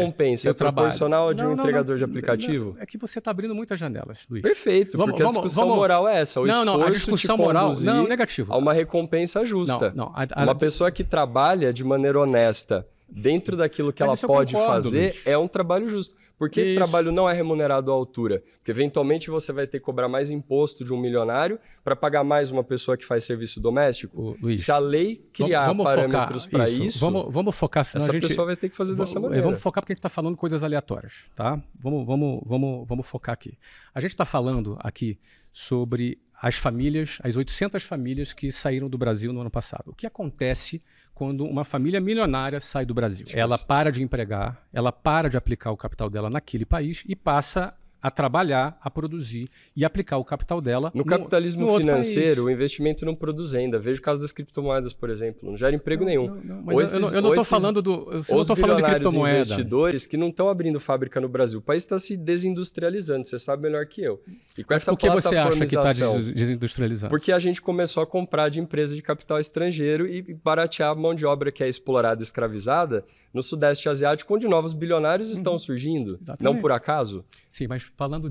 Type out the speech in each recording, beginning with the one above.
recompensa é proporcional de um entregador de aplicativo? É que você está abrindo muitas janelas, Luiz. Perfeito, porque a discussão moral é essa. O esforço a discussão moral... Não, negativo. A uma recompensa justa. Uma pessoa que trabalha de maneira honesta dentro daquilo que ela pode fazer, Luiz, é um trabalho justo. Porque esse trabalho não é remunerado à altura. Porque, eventualmente, você vai ter que cobrar mais imposto de um milionário para pagar mais uma pessoa que faz serviço doméstico. Luiz, se a lei criar parâmetros para isso, vamos focar, senão essa pessoa vai ter que fazer dessa maneira. Vamos focar porque a gente está falando coisas aleatórias, tá? Vamos focar aqui. A gente está falando aqui sobre as famílias, as 800 famílias que saíram do Brasil no ano passado. O que acontece quando uma família milionária sai do Brasil? Ela para de empregar, ela para de aplicar o capital dela naquele país e passa a trabalhar, a produzir e aplicar o capital dela no capitalismo financeiro, o investimento não produz renda. Vejo o caso das criptomoedas, por exemplo. Não gera emprego nenhum. Mas eu não estou falando de criptomoeda. Investidores que não estão abrindo fábrica no Brasil. O país está se desindustrializando, você sabe melhor que eu. E com essa por que você acha que está desindustrializando? Porque a gente começou a comprar de empresas de capital estrangeiro e baratear a mão de obra que é explorada e escravizada no Sudeste Asiático, onde novos bilionários estão surgindo. Exatamente. Não por acaso. Sim, mas falando...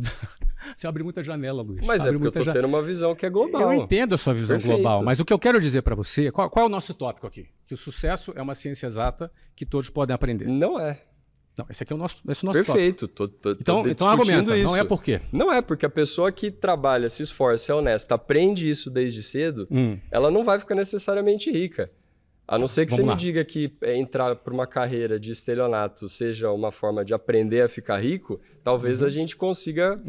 Você abre muita janela, Luiz. Mas é porque eu estou tendo uma visão que é global. Eu entendo a sua visão global, mas o que eu quero dizer para você... Qual é o nosso tópico aqui? Que o sucesso é uma ciência exata que todos podem aprender. Não é. Não, esse aqui é o nosso Perfeito. tópico. Então argumenta, isso. Não é por quê? Não é porque a pessoa que trabalha, se esforça, é honesta, aprende isso desde cedo, ela não vai ficar necessariamente rica. A não ser que você me diga que entrar para uma carreira de estelionato seja uma forma de aprender a ficar rico, talvez a gente consiga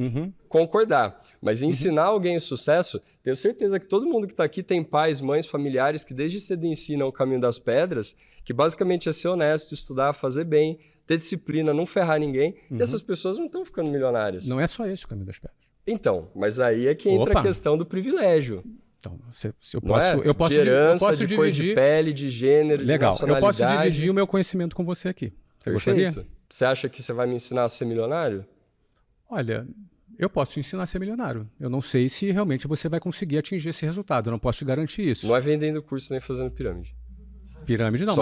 concordar. Mas ensinar alguém o sucesso, tenho certeza que todo mundo que está aqui tem pais, mães, familiares que desde cedo ensinam o caminho das pedras, que basicamente é ser honesto, estudar, fazer bem, ter disciplina, não ferrar ninguém. E essas pessoas não estão ficando milionárias. Não é só esse o caminho das pedras. Então, mas aí é que entra a questão do privilégio. Então, eu posso de herança, eu posso de cor de pele, de gênero, Legal. de nacionalidade. Eu posso dividir o meu conhecimento com você aqui. Você gostaria? Você acha que você vai me ensinar a ser milionário? Olha, eu posso te ensinar a ser milionário. Eu não sei se realmente você vai conseguir atingir esse resultado. Eu não posso te garantir isso. Não é vendendo curso nem fazendo pirâmide. Pirâmide não,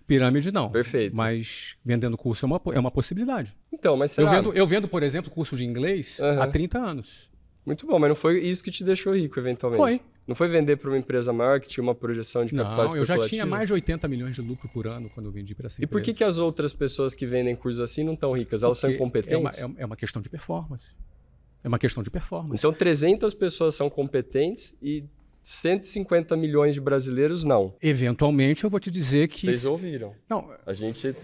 pirâmide não. Perfeito. Mas vendendo curso é uma possibilidade. Então, mas eu vendo, por exemplo, curso de inglês há 30 anos. Muito bom, mas não foi isso que te deixou rico, eventualmente? Foi. Não foi vender para uma empresa maior que tinha uma projeção de capital especulativo? Não, eu já tinha mais de 80 milhões de lucro por ano quando eu vendi para essa empresa. E por que as outras pessoas que vendem cursos assim não estão ricas? Elas são incompetentes? É uma questão de performance. É uma questão de performance. Então 300 pessoas são competentes e 150 milhões de brasileiros não. Eventualmente eu vou te dizer que... Vocês ouviram. Não. A gente...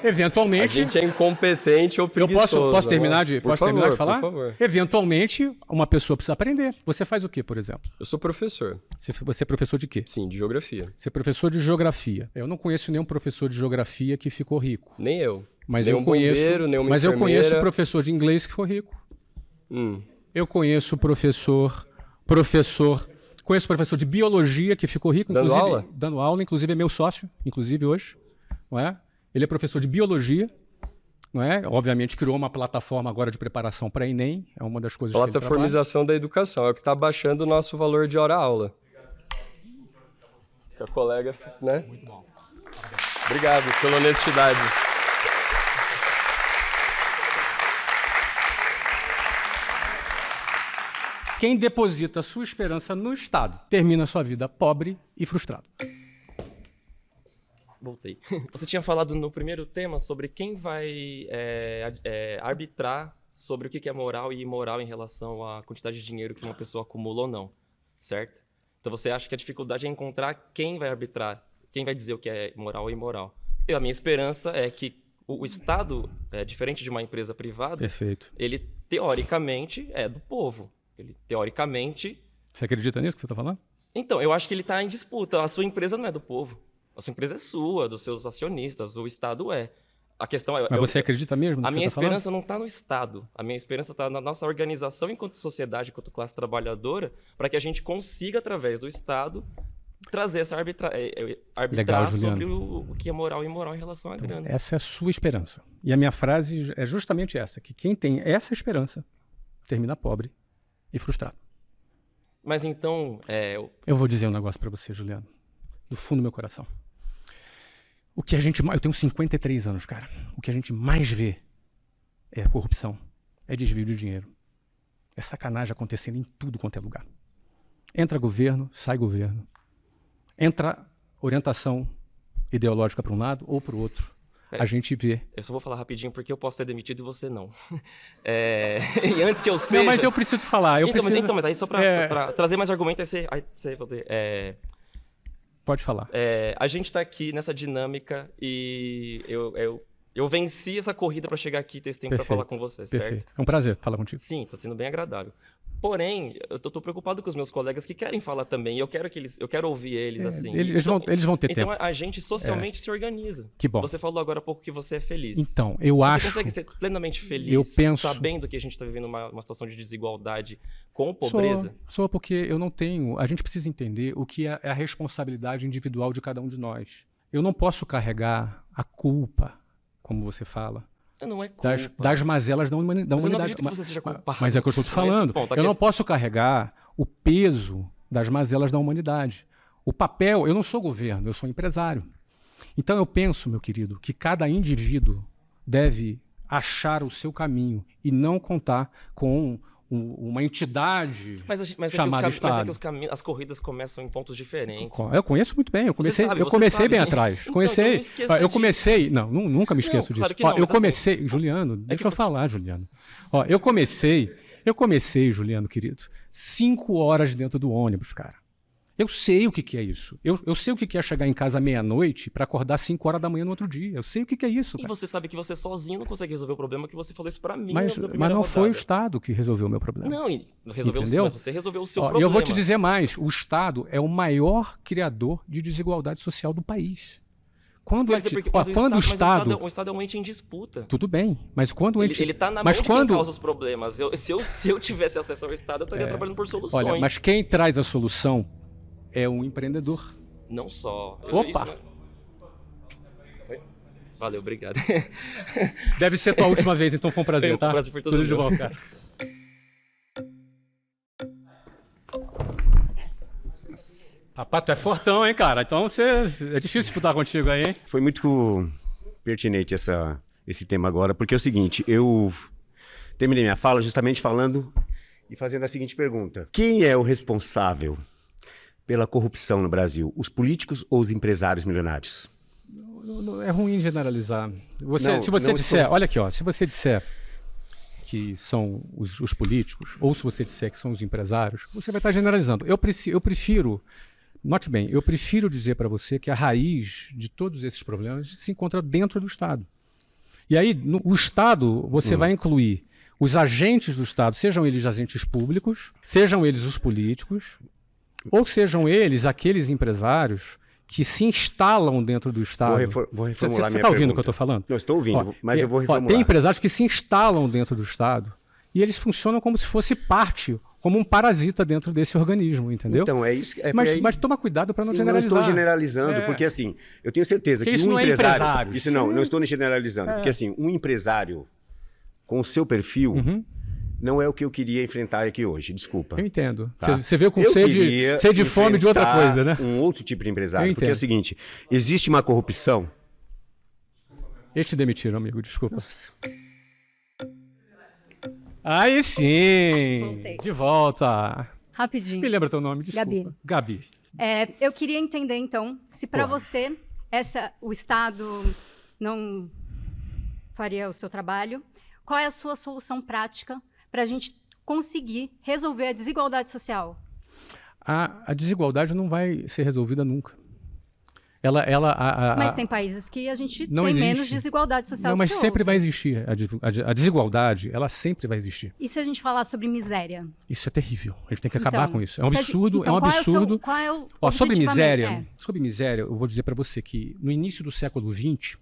Eventualmente... A gente é incompetente ou preguiçoso. Eu posso terminar de falar? Por favor. Eventualmente, uma pessoa precisa aprender. Você faz o quê, por exemplo? Eu sou professor. Você é professor de quê? Sim, de geografia. Você é professor de geografia. Eu não conheço nenhum professor de geografia que ficou rico. Nem eu. Mas nenhum bombeiro, nenhuma Mas eu conheço professor de inglês que ficou rico. Eu conheço professor de biologia que ficou rico. Dando aula? Dando aula, inclusive é meu sócio, inclusive hoje. Não é? Ele é professor de biologia, não é? Obviamente criou uma plataforma agora de preparação para Enem, é uma das coisas que ele trabalha. Plataformização da educação, é o que está baixando o nosso valor de hora-aula. Que a colega, né? Muito bom. Obrigado pela honestidade. Quem deposita sua esperança no Estado termina sua vida pobre e frustrado. Voltei. Você tinha falado no primeiro tema sobre quem vai arbitrar sobre o que é moral e imoral em relação à quantidade de dinheiro que uma pessoa acumula ou não, certo? Então você acha que a dificuldade é encontrar quem vai arbitrar, quem vai dizer o que é moral ou imoral. A minha esperança é que o Estado, diferente de uma empresa privada, Perfeito. Ele teoricamente é do povo. Ele teoricamente... Você acredita nisso que você está falando? Então, eu acho que ele está em disputa. A sua empresa não é do povo. A sua empresa é sua, dos seus acionistas, o Estado é. A questão é... Mas você acredita mesmo no que A minha você tá esperança falando? não está no Estado. A minha esperança está na nossa organização enquanto sociedade, enquanto classe trabalhadora, para que a gente consiga, através do Estado, trazer essa arbitrar sobre o que é moral e imoral em relação à grana. Essa é a sua esperança. E a minha frase é justamente essa, que quem tem essa esperança termina pobre e frustrado. Mas então... Eu vou dizer um negócio para você, Juliano, do fundo do meu coração. Eu tenho 53 anos, cara. O que a gente mais vê é corrupção, é desvio de dinheiro. É sacanagem acontecendo em tudo quanto é lugar. Entra governo, sai governo. Entra orientação ideológica para um lado ou para o outro. A gente vê. Eu só vou falar rapidinho porque eu posso ser demitido e você não. E antes que eu seja... Não, mas eu preciso falar. Mas aí só para trazer mais argumento, aí você poder... Pode falar. A gente está aqui nessa dinâmica e eu venci essa corrida para chegar aqui e ter esse tempo para falar com você, certo? Perfeito. É um prazer falar contigo. Sim, está sendo bem agradável. Porém, eu tô preocupado com os meus colegas que querem falar também. Eu quero ouvir eles, assim. Eles vão ter tempo. Então, a gente socialmente se organiza. Que bom. Você falou agora há pouco que você é feliz. Então, eu acho... Você consegue ser plenamente feliz sabendo que a gente está vivendo uma situação de desigualdade com pobreza? Sou porque eu não tenho... A gente precisa entender o que é a responsabilidade individual de cada um de nós. Eu não posso carregar a culpa, como você fala, não é culpa. Das mazelas da humanidade. Eu não acredito que você seja culpado. Mas é o que eu estou te falando. Eu não posso carregar o peso das mazelas da humanidade. O papel, eu não sou governo, eu sou empresário. Então eu penso, meu querido, que cada indivíduo deve achar o seu caminho e não contar com uma entidade chamada Estado. Mas é que as corridas começam em pontos diferentes. Eu conheço muito bem. Eu comecei bem atrás. Então, eu comecei... Não, nunca me esqueço disso. Claro que não, comecei... Assim, Juliano, deixa eu falar, Juliano. Eu comecei, Juliano, querido, 5 horas dentro do ônibus, cara. Eu sei o que é isso. Eu sei o que é chegar em casa meia-noite para acordar 5 horas da manhã no outro dia. Eu sei o que é isso, cara. E você sabe que você sozinho não consegue resolver o problema, que você falou isso para mim. Mas não foi o Estado que resolveu o meu problema. Não, mas você resolveu o seu problema. E eu vou te dizer mais. O Estado é o maior criador de desigualdade social do país. O Estado é um ente em disputa. Tudo bem, mas quando o ente... Ele está na mão de quem causa os problemas. Se eu tivesse acesso ao Estado, eu estaria trabalhando por soluções. Olha, mas quem traz a solução é um empreendedor. Não só. Opa! Valeu, obrigado. Deve ser tua última vez, então foi um prazer, tá? Um prazer por tudo de bom, cara. Rapaz, tu é fortão, hein, cara? Então é difícil disputar contigo aí, hein? Foi muito pertinente esse tema agora, porque é o seguinte, eu terminei minha fala justamente falando e fazendo a seguinte pergunta. Quem é o responsável pela corrupção no Brasil? Os políticos ou os empresários milionários? Não, é ruim generalizar. Se você disser, olha aqui, se você disser que são os políticos, ou se você disser que são os empresários, você vai estar generalizando. Eu prefiro, note bem, eu prefiro dizer para você que a raiz de todos esses problemas se encontra dentro do Estado. E aí, o Estado, você vai incluir os agentes do Estado, sejam eles agentes públicos, sejam eles os políticos, ou sejam eles aqueles empresários que se instalam dentro do Estado. Vou reformular minha pergunta. Você está ouvindo o que eu estou falando? Não, estou ouvindo, mas eu vou reformular. Tem empresários que se instalam dentro do Estado e eles funcionam como se fosse parte, como um parasita dentro desse organismo, entendeu? Então, é isso. Mas toma cuidado para não generalizar. Não estou generalizando, porque assim, eu tenho certeza que um empresário... Isso não estou generalizando, porque assim, um empresário com o seu perfil... Não é o que eu queria enfrentar aqui hoje, desculpa. Eu entendo. Você veio com sede fome de outra coisa, né? Um outro tipo de empresário. Porque é o seguinte, existe uma corrupção... Eles te demitiram, amigo, desculpa. Nossa. Aí sim! Voltei. De volta. Rapidinho. Me lembra teu nome, desculpa. Gabi. Eu queria entender, então, se para você o Estado não faria o seu trabalho, qual é a sua solução prática para a gente conseguir resolver a desigualdade social? A desigualdade não vai ser resolvida nunca. Mas tem países que a gente tem menos desigualdade social. Não, mas sempre vai existir. A desigualdade, ela sempre vai existir. E se a gente falar sobre miséria? Isso é terrível. A gente tem que acabar com isso. É um absurdo. Qual é o sobre miséria, eu vou dizer para você que no início do século XX,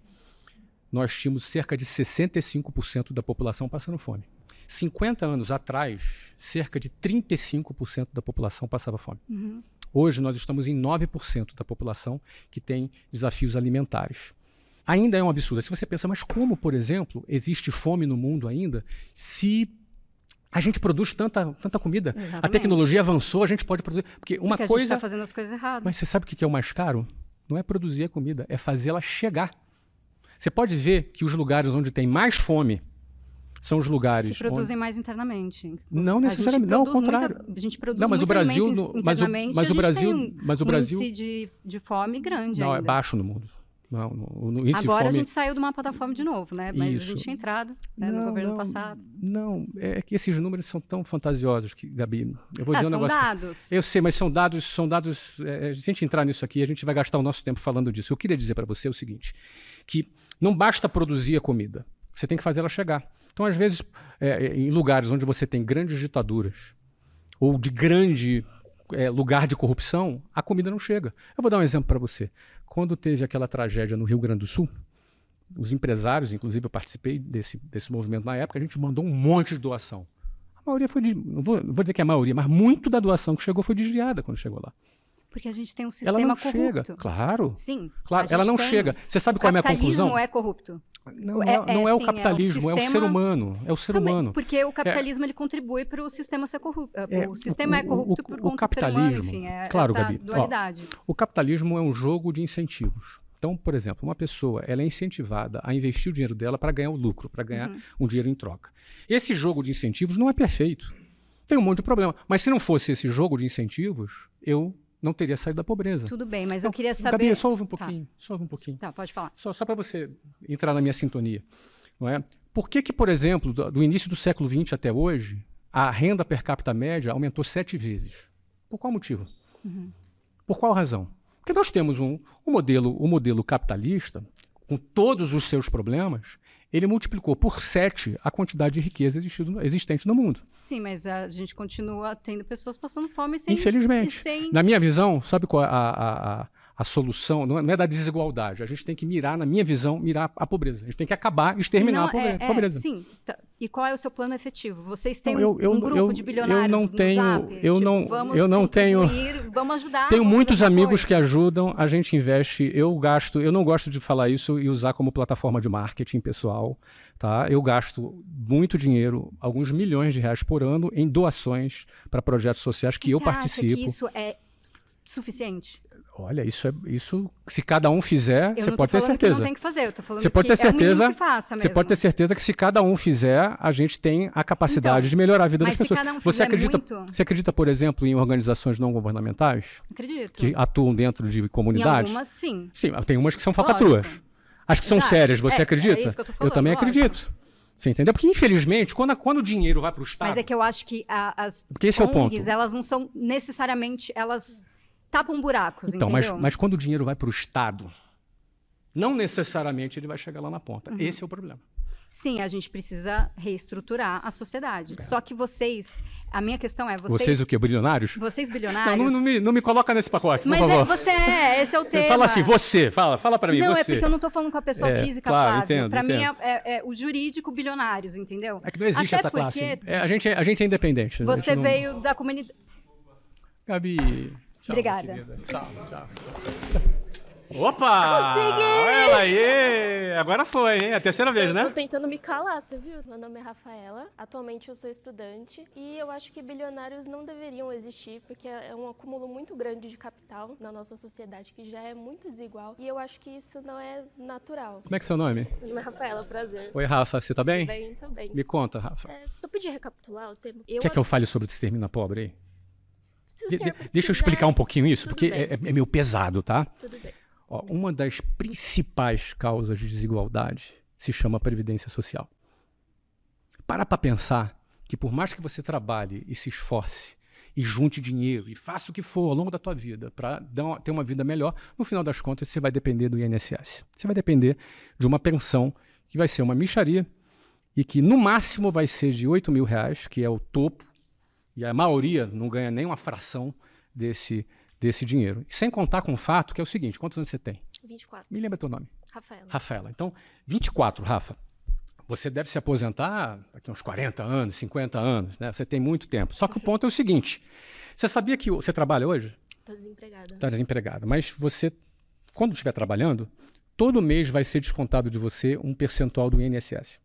nós tínhamos cerca de 65% da população passando fome. 50 anos atrás, cerca de 35% da população passava fome. Hoje, nós estamos em 9% da população que tem desafios alimentares. Ainda é um absurdo. Se você pensa, mas como, por exemplo, existe fome no mundo ainda, se a gente produz tanta comida? Exatamente. A tecnologia avançou, a gente pode produzir... Porque a gente está fazendo as coisas erradas. Mas você sabe o que é o mais caro? não é produzir a comida, é fazê-la chegar. Você pode ver que os lugares onde tem mais fome são os lugares que produzem mais internamente. Não necessariamente, não, ao contrário. A gente produz não, mas muito o Brasil, internamente, mas o Brasil, tem um índice de fome grande ainda. Não, é baixo no mundo. Não, no índice agora fome... a gente saiu do mapa da fome de novo, né? Mas a gente tinha entrado no governo passado. Não, é que esses números são tão fantasiosos que, Gabi, eu vou dizer um são negócio. Dados. Eu sei, mas são dados. Se a gente entrar nisso aqui, a gente vai gastar o nosso tempo falando disso. Eu queria dizer para você o seguinte: que não basta produzir a comida, você tem que fazer ela chegar. Então, às vezes, em lugares onde você tem grandes ditaduras ou de grande lugar de corrupção, a comida não chega. Eu vou dar um exemplo para você. Quando teve aquela tragédia no Rio Grande do Sul, os empresários, inclusive eu participei desse movimento na época, a gente mandou um monte de doação. A maioria foi, não vou dizer que é a maioria, mas muito da doação que chegou foi desviada quando chegou lá. Porque a gente tem um sistema ela não corrupto. Chega. Claro. Sim. Claro, ela não chega. Você sabe qual é a minha conclusão? O capitalismo é corrupto. Não é o capitalismo, é o ser humano. É o ser humano. Porque o capitalismo ele contribui para o sistema ser corrupto. O sistema é corrupto por conta do ser humano, enfim. Claro, essa Gabi. dualidade. O capitalismo é um jogo de incentivos. Então, por exemplo, uma pessoa ela é incentivada a investir o dinheiro dela para ganhar o lucro, para ganhar um dinheiro em troca. Esse jogo de incentivos não é perfeito. Tem um monte de problema. Mas se não fosse esse jogo de incentivos, eu não teria saído da pobreza. Tudo bem, mas eu queria saber... Gabi, só ouve um pouquinho. Tá. Só ouve um pouquinho. Tá, pode falar. Só para você entrar na minha sintonia. Não é? Por que, por exemplo, do início do século XX até hoje, a renda per capita média aumentou 7 vezes? Por qual motivo? Por qual razão? Porque nós temos um modelo capitalista, com todos os seus problemas, ele multiplicou por 7 a quantidade de riqueza existente no mundo. Sim, mas a gente continua tendo pessoas passando fome sem... Infelizmente. Na minha visão, sabe qual é a solução? Não é da desigualdade. A gente tem que mirar, na minha visão, mirar a pobreza. A gente tem que acabar, exterminar a pobreza. Sim. E qual é o seu plano efetivo? Vocês têm um grupo de bilionários eu não tenho, no Zap? Eu não tenho... Vamos ajudar. Tenho muitos amigos que ajudam, a gente investe, eu não gosto de falar isso e usar como plataforma de marketing pessoal, tá? Eu gasto muito dinheiro, alguns milhões de reais por ano, em doações para projetos sociais que eu participo. Você acha que isso é suficiente? Olha, isso se cada um fizer, você pode ter certeza. Que não tem que fazer, eu tô falando você pode ter certeza, é o que faça mesmo. Você pode ter certeza que se cada um fizer, a gente tem a capacidade de melhorar a vida das pessoas. Mas se cada um fizer você acredita, por exemplo, em organizações não governamentais? Acredito. Que atuam dentro de comunidades? Em algumas, sim. Sim, tem umas que são falcatruas. As que são sérias, você acredita? É isso que eu tô falando, eu também acredito. Você entendeu? Porque, infelizmente, quando o dinheiro vai para o Estado... Mas é que eu acho que as esse ONGs, é o ponto. Elas não são necessariamente... Elas tapam buracos, então, entendeu? Mas quando o dinheiro vai para o Estado, não necessariamente ele vai chegar lá na ponta. Esse é o problema. Sim, a gente precisa reestruturar a sociedade. Só que a minha questão é... Vocês o quê? Bilionários? Vocês bilionários... Não me coloca nesse pacote, por mas favor. Esse é o tema. Fala assim, fala para mim, não, você. É porque eu não estou falando com a pessoa física, claro, Flávio. Para mim é o jurídico bilionários, entendeu? É que não existe essa classe. A gente é independente. Você veio da comunidade... Gabi... Tchau, obrigada. Tchau. Opa! Consegui! Olha ela aí! Agora foi, hein? A terceira vez, né? Tô tentando me calar, você viu? Meu nome é Rafaela, atualmente eu sou estudante e eu acho que bilionários não deveriam existir porque é um acúmulo muito grande de capital na nossa sociedade que já é muito desigual e eu acho que isso não é natural. Como é que é seu nome? Meu nome é Rafaela, prazer. Oi, Rafa, você tá bem? Tô bem. Me conta, Rafa. Só podia recapitular o tema? Quer que eu fale sobre o extermínio pobre aí? Deixa quiser, eu explicar um pouquinho isso, porque bem. é meio pesado, tá? Tudo bem. Ó, uma das principais causas de desigualdade se chama Previdência Social. Para pensar que por mais que você trabalhe e se esforce, e junte dinheiro, e faça o que for ao longo da tua vida para ter uma vida melhor, no final das contas você vai depender do INSS. Você vai depender de uma pensão que vai ser uma mixaria e que no máximo vai ser de R$ 8.000, que é o topo, e a maioria não ganha nem uma fração desse dinheiro. E sem contar com o fato que é o seguinte, quantos anos você tem? 24. Me lembra teu nome. Rafaela. Rafaela. Então, 24, Rafa. Você deve se aposentar daqui a uns 40 anos, 50 anos, né? Você tem muito tempo. Só que o ponto é o seguinte, você sabia que você trabalha hoje? Estou desempregada. Está desempregada, mas você, quando estiver trabalhando, todo mês vai ser descontado de você um percentual do INSS.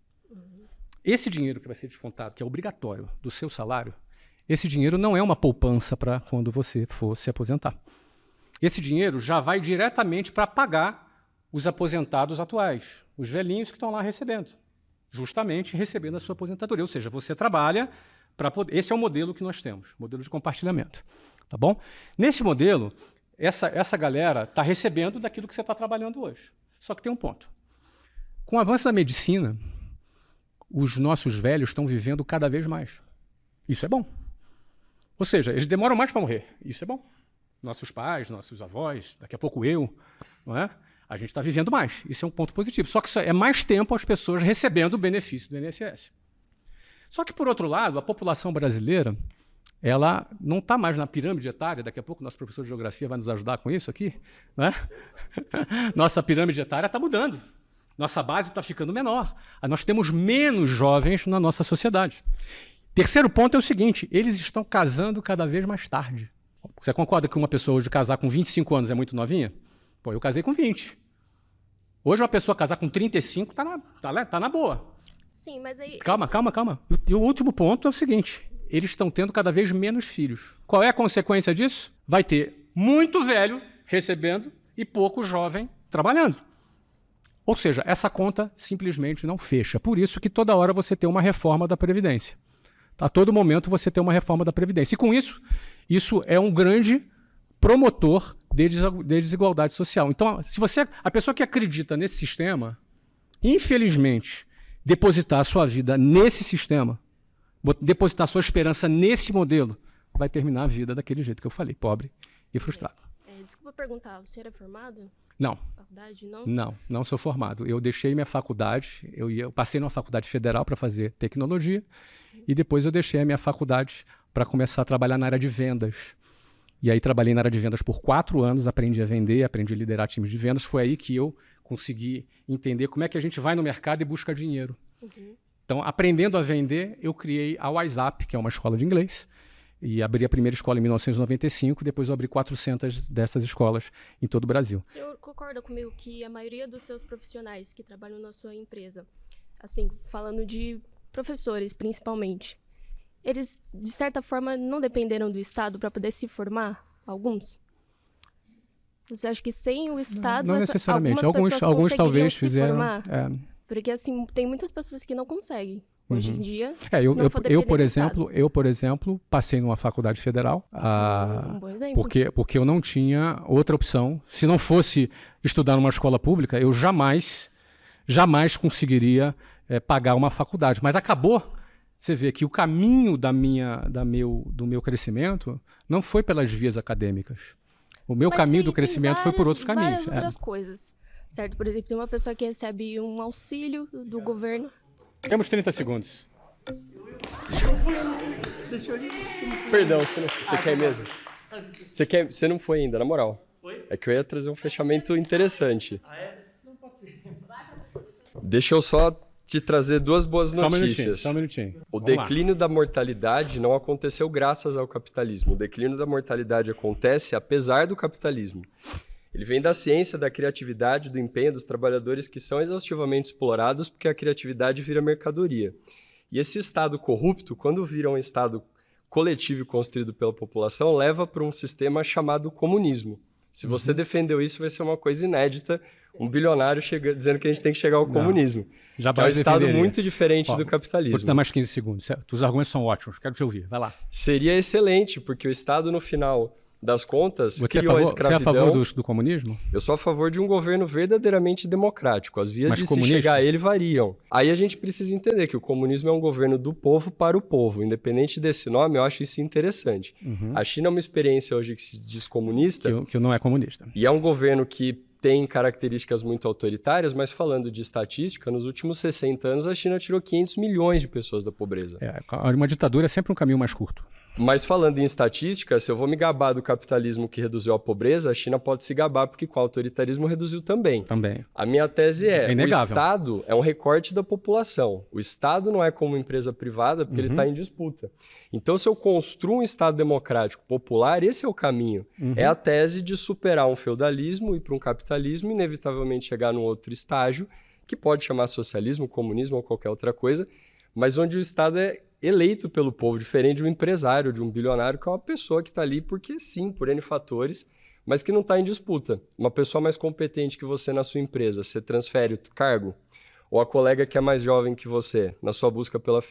Esse dinheiro que vai ser descontado, que é obrigatório do seu salário, esse dinheiro não é uma poupança para quando você for se aposentar. Esse dinheiro já vai diretamente para pagar os aposentados atuais, os velhinhos que estão lá recebendo, justamente recebendo a sua aposentadoria. Ou seja, você trabalha para poder... Esse é o modelo que nós temos, modelo de compartilhamento. Tá bom? Nesse modelo, essa galera está recebendo daquilo que você está trabalhando hoje. Só que tem um ponto. Com o avanço da medicina, os nossos velhos estão vivendo cada vez mais. Isso é bom. Ou seja, eles demoram mais para morrer. Isso é bom. Nossos pais, nossos avós, daqui a pouco eu, não é? A gente está vivendo mais. Isso é um ponto positivo. Só que isso é mais tempo as pessoas recebendo o benefício do INSS. Só que, por outro lado, a população brasileira, ela não está mais na pirâmide etária. Daqui a pouco o nosso professor de geografia vai nos ajudar com isso aqui, né? Nossa pirâmide etária está mudando. Nossa base está ficando menor. Nós temos menos jovens na nossa sociedade. Terceiro ponto é o seguinte, eles estão casando cada vez mais tarde. Você concorda que uma pessoa hoje casar com 25 anos é muito novinha? Pô, eu casei com 20. Hoje uma pessoa casar com 35 tá na boa. Sim, mas aí... Calma. E o último ponto é o seguinte, eles estão tendo cada vez menos filhos. Qual é a consequência disso? Vai ter muito velho recebendo e pouco jovem trabalhando. Ou seja, essa conta simplesmente não fecha. Por isso que toda hora você tem uma reforma da Previdência. A todo momento você tem uma reforma da Previdência. E com isso, isso é um grande promotor de desigualdade social. Então, a pessoa que acredita nesse sistema, infelizmente, depositar a sua vida nesse sistema, depositar a sua esperança nesse modelo, vai terminar a vida daquele jeito que eu falei, pobre e frustrado. Desculpa perguntar, o senhor é formado? Não. Faculdade, não? Não sou formado. Eu deixei minha faculdade, eu passei numa faculdade federal para fazer tecnologia e depois eu deixei a minha faculdade para começar a trabalhar na área de vendas. E aí trabalhei na área de vendas por 4 anos, aprendi a vender, aprendi a liderar times de vendas. Foi aí que eu consegui entender como é que a gente vai no mercado e busca dinheiro. Uhum. Então, aprendendo a vender, eu criei a WhatsApp, que é uma escola de inglês, e abri a primeira escola em 1995, depois eu abri 400 dessas escolas em todo o Brasil. O senhor concorda comigo que a maioria dos seus profissionais que trabalham na sua empresa, assim, falando de professores principalmente, eles, de certa forma, não dependeram do Estado para poder se formar? Alguns? Você acha que sem o Estado, não necessariamente. Alguns talvez se fizeram. formar? Porque, assim, tem muitas pessoas que não conseguem. Hoje em dia, eu, por exemplo, passei numa faculdade federal, um bom exemplo. porque eu não tinha outra opção. Se não fosse estudar numa escola pública, eu jamais conseguiria pagar uma faculdade. Mas acabou, você vê que o caminho do meu crescimento não foi pelas vias acadêmicas. O meu caminho do crescimento foi por outros caminhos. Várias outras coisas, certo? Por exemplo, tem uma pessoa que recebe um auxílio do governo. Temos 30 segundos. Perdão, você quer mesmo? Você não foi ainda, na moral. É que eu ia trazer um fechamento interessante. Deixa eu só te trazer 2 boas notícias. Só um minutinho. O declínio da mortalidade não aconteceu graças ao capitalismo. O declínio da mortalidade acontece apesar do capitalismo. Ele vem da ciência, da criatividade, do empenho dos trabalhadores que são exaustivamente explorados porque a criatividade vira mercadoria. E esse Estado corrupto, quando vira um Estado coletivo e construído pela população, leva para um sistema chamado comunismo. Se você defendeu isso, vai ser uma coisa inédita, um bilionário dizendo que a gente tem que chegar ao comunismo. É um Estado muito diferente do capitalismo. Vou te dar mais 15 segundos. Os argumentos são ótimos, quero te ouvir. Vai lá. Seria excelente, porque o Estado, no final das contas, criou a escravidão. Você é a favor do comunismo? Eu sou a favor de um governo verdadeiramente democrático. As vias de se chegar a ele variam. Aí a gente precisa entender que o comunismo é um governo do povo para o povo. Independente desse nome, eu acho isso interessante. A China é uma experiência hoje que se diz comunista. Que não é comunista. E é um governo que tem características muito autoritárias, mas falando de estatística, nos últimos 60 anos a China tirou 500 milhões de pessoas da pobreza. Uma ditadura é sempre um caminho mais curto. Mas falando em estatística, se eu vou me gabar do capitalismo que reduziu a pobreza, a China pode se gabar porque com o autoritarismo reduziu também. A minha tese é o inegável. Estado é um recorte da população. O Estado não é como empresa privada porque ele está em disputa. Então, se eu construo um Estado democrático popular, esse é o caminho. É a tese de superar um feudalismo e ir para um capitalismo e inevitavelmente chegar num outro estágio, que pode chamar socialismo, comunismo ou qualquer outra coisa, mas onde o Estado é eleito pelo povo, diferente de um empresário, de um bilionário, que é uma pessoa que está ali porque sim, por N fatores, mas que não está em disputa. Uma pessoa mais competente que você na sua empresa, você transfere o cargo? Ou a colega que é mais jovem que você, na sua busca pela